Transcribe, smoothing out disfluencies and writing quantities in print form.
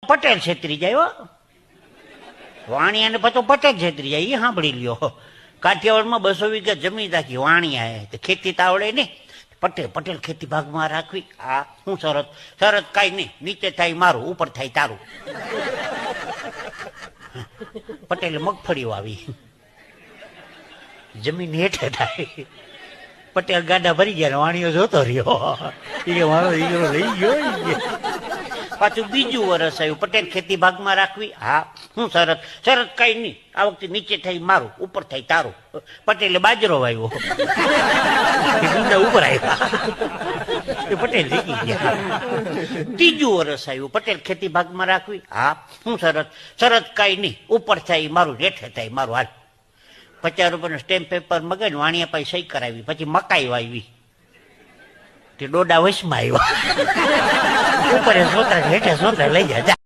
પટેલ છેતરી જાય. વાણિયાને પછી પટેલ છેતરી જાય, એ સાંભળી લ્યો. કાઠિયાવાડમાં 200 વીઘા જમીન રાખી વાણિયાએ, ખેતી તો આવડે નહીં. પટેલ ખેતી ભાગમાં રાખવી. હા, શું શરત? શરત કાંઈ નહીં, નીચે થાય મારું, ઉપર થાય તારું. પટેલે મગફળી વાવી, જમીન હેઠે થાય. પટેલ ગાડા ભરી ગયા, વાણીઓ જોતો રહ્યો, એ મારો દીકરો લઈ ગયો. પાછું બીજું વર્ષ આવ્યું, પટેલ ખેતી ભાગમાં રાખવી. હા, શું શરત? શરત કઈ નહીં, આ વખતે નીચે થાય મારું, ઉપર થાય તારું. પટેલે બાજરો વાવ્યો, ઉપર આવ્યા, પટેલ જીતી ગયા. ત્રીજું વર્ષ આવ્યું, પટેલ ખેતી ભાગમાં રાખવી. હા, શું શરત? શરત કઈ નહીં, ઉપર થાય મારું, હેઠે થાય મારું. હાલ, 50 રૂપિયાનું સ્ટેમ્પ પેપર મગાવીને વાણિયા પાસે સહી કરાવી. પછી મકાઈ વાવી, તે ડોડા વશમાં આવ્યા, ઉપર સોતરા હેઠે સોતરા લઈ જાય.